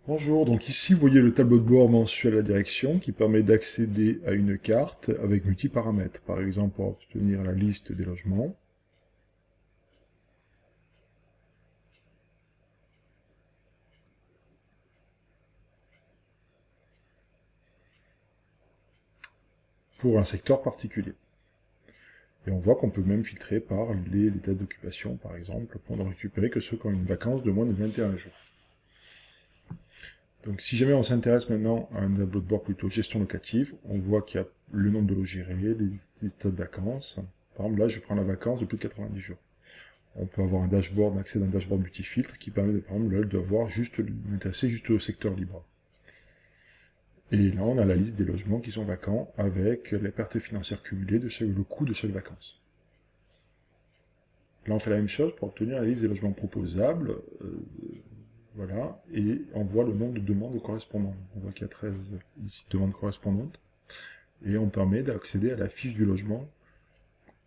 Bonjour, donc ici vous voyez le tableau de bord mensuel à la direction qui permet d'accéder à une carte avec multi-paramètres. Par exemple, pour obtenir la liste des logements, pour un secteur particulier. Et on voit qu'on peut même filtrer par les dates d'occupation, par exemple, pour ne récupérer que ceux qui ont une vacance de moins de 21 jours. Donc si jamais on s'intéresse maintenant à un tableau de bord plutôt gestion locative, on voit qu'il y a le nombre de lots gérés, les états de vacances. Par exemple, là, je prends la vacance de plus de 90 jours. On peut avoir un dashboard, accès à un dashboard multifiltre qui permet, par exemple, de voir juste, m'intéresser juste au secteur libre. Et là, on a la liste des logements qui sont vacants avec les pertes financières cumulées de le coût de chaque vacance. Là, on fait la même chose pour obtenir la liste des logements proposables. Voilà, et on voit le nombre de demandes correspondantes. On voit qu'il y a 13 ici demandes correspondantes. Et on permet d'accéder à la fiche du logement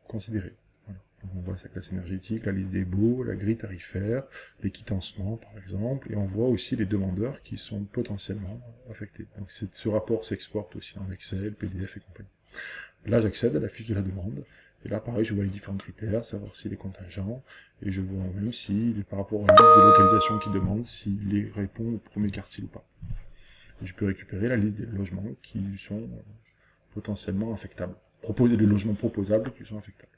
considéré. Voilà. Donc on voit sa classe énergétique, la liste des baux, la grille tarifaire, les quitancements par exemple, et on voit aussi les demandeurs qui sont potentiellement affectés. Donc ce rapport s'exporte aussi en Excel, PDF et compagnie. Là j'accède à la fiche de la demande, et là pareil je vois les différents critères, savoir s'il est contingent, et je vois même si, par rapport à la liste de localisation qu'il demande, s'il répond au premier quartile ou pas. Et je peux récupérer la liste des logements qui sont potentiellement affectables. Proposer des logements proposables qui sont affectables.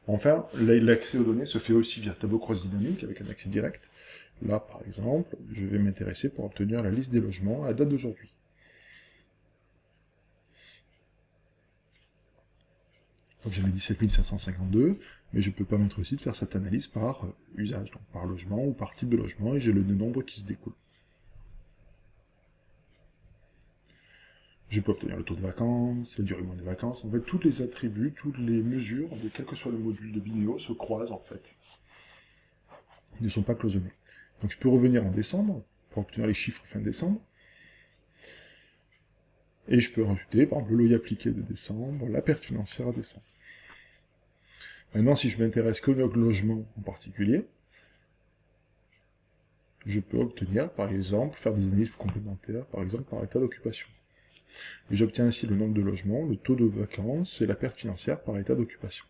Enfin, l'accès aux données se fait aussi via tableau cross-dynamique avec un accès direct. Là, par exemple, je vais m'intéresser pour obtenir la liste des logements à la date d'aujourd'hui. Donc j'ai mes 17 552, mais je peux permettre aussi de faire cette analyse par usage, donc par logement ou par type de logement, et j'ai le nombre qui se découle. Je peux obtenir le taux de vacances, la durée moyenne des vacances, en fait, tous les attributs, toutes les mesures, de quel que soit le module de Bineo, se croisent, en fait. Ils ne sont pas cloisonnés. Donc je peux revenir en décembre, pour obtenir les chiffres fin décembre, et je peux rajouter, par exemple, le loyer appliqué de décembre, la perte financière à décembre. Maintenant, si je m'intéresse que au logement en particulier, je peux obtenir, par exemple, faire des analyses complémentaires, par exemple, par état d'occupation. Et j'obtiens ainsi le nombre de logements, le taux de vacances et la perte financière par état d'occupation.